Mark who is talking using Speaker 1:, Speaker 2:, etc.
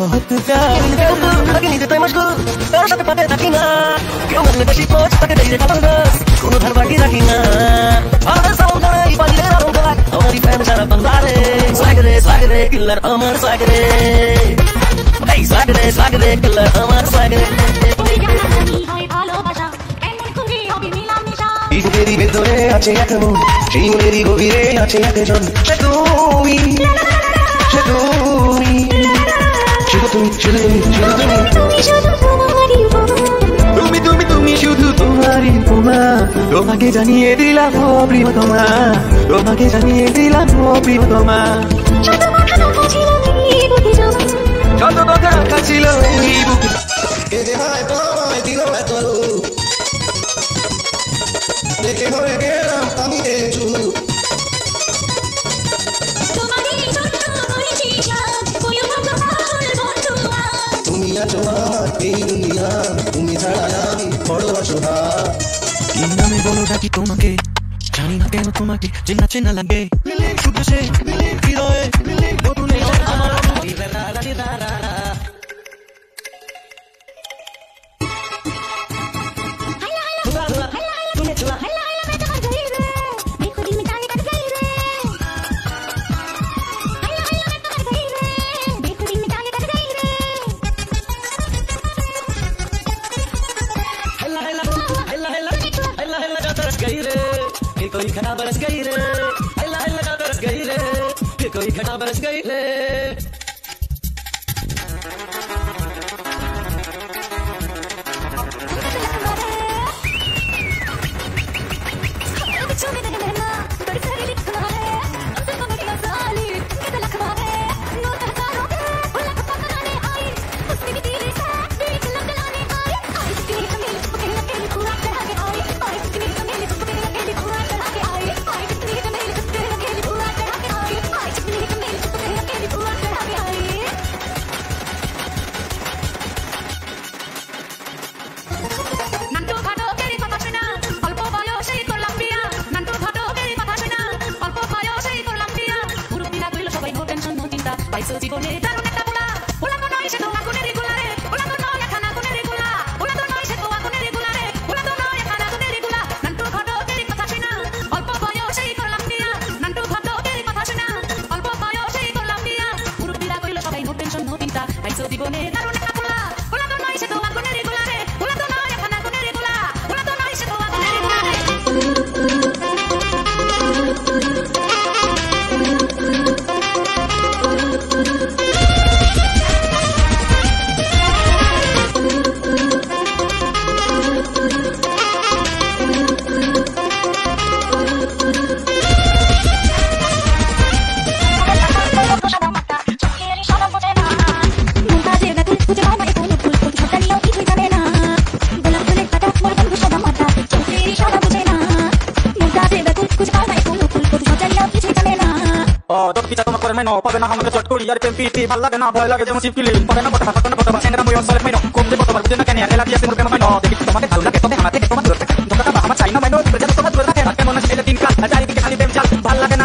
Speaker 1: बहुत प्यार लगे नींद तय मशगूल तेरे साथ पाते থাকি না কেউ মনে বেশি পৌঁছ তাকে দেই রে কালবাস কোনো ধার বাকি রাখি না আর সাউন্ড করে পাইলে রাউন্ড করে আমারি ফ্যান সারা বাংলাদেশ সাগরে কিলার আমার সাগরে এই সাগরে কিলার আমার সাগরে তুমি জানি হয় ভালোবাসা এমন করে হবে মিলামেশা এই বুকেরই ভেতরে আছে এক মন সেই মনেরই গভীরে আছে একজন সে তুমি তুমি শুধু তোমারই উপমা তোমাকে জানিয়ে দিলাম ও প্রিয়তমা তোমাকে জানিয়ে দিলাম ও প্রিয়তমা যত কথা রাখা ছিল এই বুকে কেঁদে হয় তোমায় দিল এত দেখে হয়ে গেলাম আমি চুপ তুমি ছাড়া আমি বড় অসহায় কি নামে বলো ডাকি তোমাকে জানি না কেন তোমাকে চেনা চেনা লাগে শুধু সে হৃদয়ে নতুন कोई घटा बरस गई रे हल्ला हल्ला का बरस गई रे फिर कोई घटा बरस गई रे পাবে না আমাকে চট করি আর পেম্পিটি ভাল লাগে না ভয় লাগে যেমন চিপকিলি পাবে না কথা কথা কথা এন্ডা মই অনসলে মাইনো কোন যে কথা বুঝে না কেন এলা দিয়ে মুরকে মাইনো দেখি তোমাকে ভালো লাগে তবে আমাতে তোমার দূর থাকে যতটা আমার চাই না মাইনো প্রজা তোমার দূর থাকে কেন না সেটা তিন কাল চারিদিকে খালি প্রেম চাল ভাল লাগে